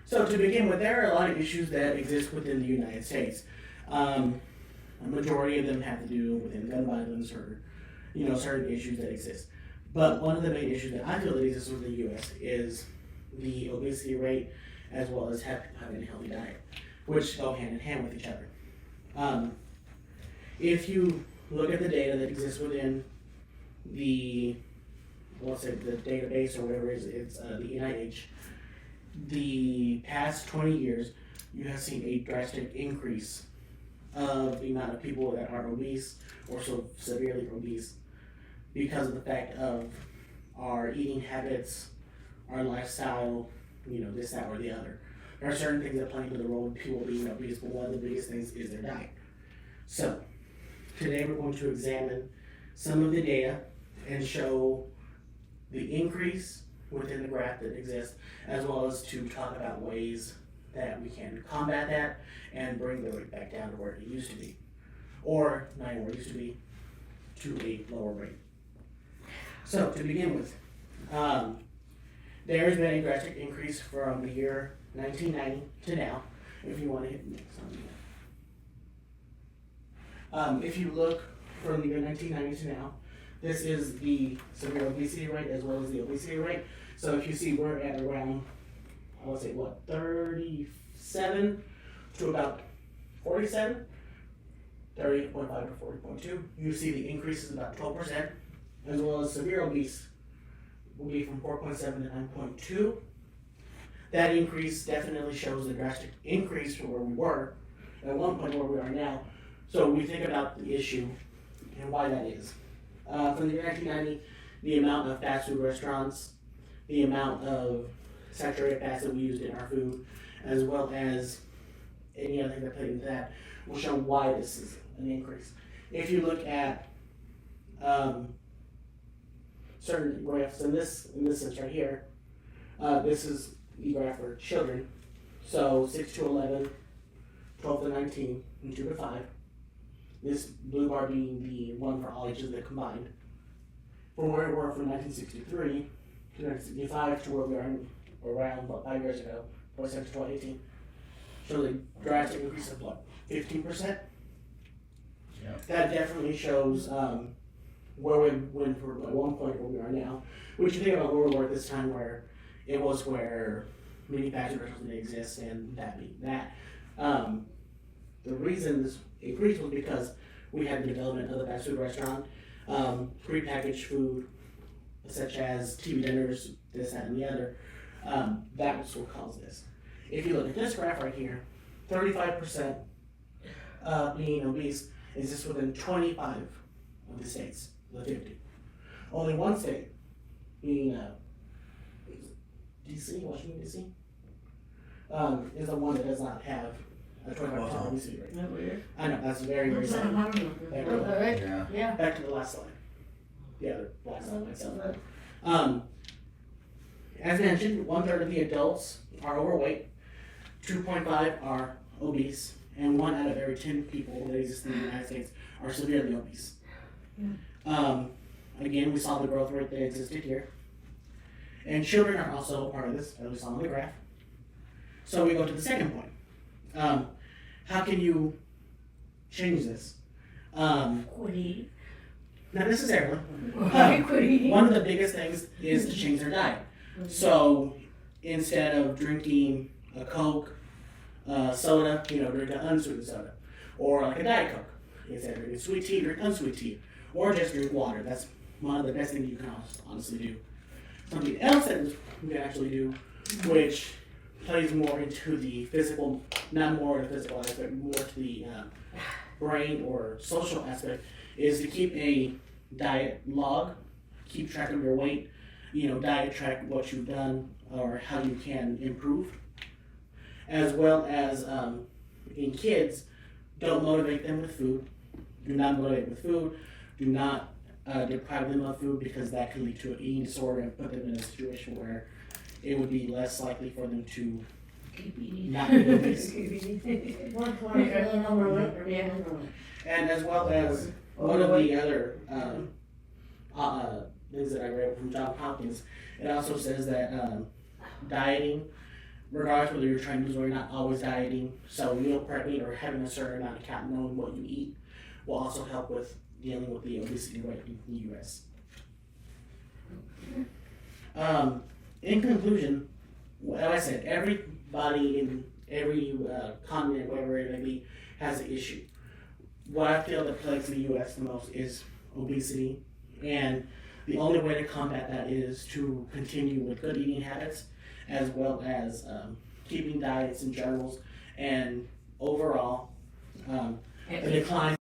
So to begin with, there are a lot of issues that exist within the United States. A majority of them have to do within gun violence or, certain issues that exist. But one of the main issues that I feel that exists within the U.S. is the obesity rate, as well as having a healthy diet, which go hand in hand with each other. If you look at the data that exists within the, let's say the database or whatever it is, it's the NIH, the past 20 years, you have seen a drastic increase of the amount of people that are obese or so severely obese because of the fact of our eating habits, our lifestyle, this, that, or the other. There are certain things that play into the role of people being obese, but one of the biggest things is their diet. So, today we're going to examine some of the data and show the increase within the graph that exists, as well as to talk about ways that we can combat that and bring the rate back down to where it used to be. Or, not even where it used to be, to a lower rate. So, to begin with, there has been a drastic increase from the year 1990 to now. If you want to hit the next one. If you look from the year 1990 to now, this is the severe obesity rate as well as the obesity rate. So if you see we're at around, I would say 37 to about 47, 38.5 to 40.2. You see the increase is about 12%, as well as severe obese will be from 4.7 to 9.2. That increase definitely shows a drastic increase from where we were at one point where we are now. So we think about the issue and why that is. From the year 1990, the amount of fast food restaurants, the amount of saturated fats that we used in our food, as well as any other thing that played into that, will show why this is an increase. If you look at certain graphs in this sense right here, this is the graph for children. So 6 to 11, 12 to 19, and 2 to 5. This blue bar being the one for all ages that combined. From where we were from 1963 to 1965 to where we are around about 5 years ago, 2017 to 2018, shows a drastic increase of what, 15%? Yeah. That definitely shows where we went from at one point where we are now. Which you think about where we were at this time where it was where many fast food restaurants didn't exist and that being that. The reason this increased was because we had the development of the fast food restaurant, prepackaged food, such as TV dinners, this, that, and the other. That was what caused this. If you look at this graph right here, 35% being obese is just within 25 of the states, the 50. Only one state, being DC, Washington DC, is the one that does not have a 25% obesity rate. Isn't that weird? I know, that's very, very sad. Back to the last slide. The other last slide. As mentioned, 1/3 of the adults are overweight, 2.5 are obese, and 1 out of every 10 people that exist in the United States are severely obese. Again, we saw the growth rate that existed here. And children are also a part of this, as we saw on the graph. So we go to the second point. How can you change this? Quit eating. Not necessarily. Quit eating. One of the biggest things is to change their diet. So instead of drinking a Coke, soda, drink an unsweetened soda. Or like a Diet Coke. Instead of drinking sweet tea, drink unsweet tea. Or just drink water. That's one of the best things you can honestly do. Something else that we can actually do, which plays more into the physical, not more the physical aspect, more to the brain or social aspect, is to keep a diet log, keep track of your weight, diet track what you've done or how you can improve. As well as in kids, don't motivate them with food. Do not motivate with food. Do not deprive them of food because that can lead to an eating disorder and put them in a situation where it would be less likely for them to not be obese. And as well as one of the other things that I read from Johns Hopkins, it also says that dieting regardless whether you're trying to lose or you're not always dieting. So meal prepping or having a certain amount of calories, knowing what you eat, will also help with dealing with the obesity rate in the U.S. In conclusion, like I said, everybody in every continent, wherever it may be, has an issue. What I feel that plagues the U.S. the most is obesity, and the only way to combat that is to continue with good eating habits, as well as keeping diets and journals, and overall a decline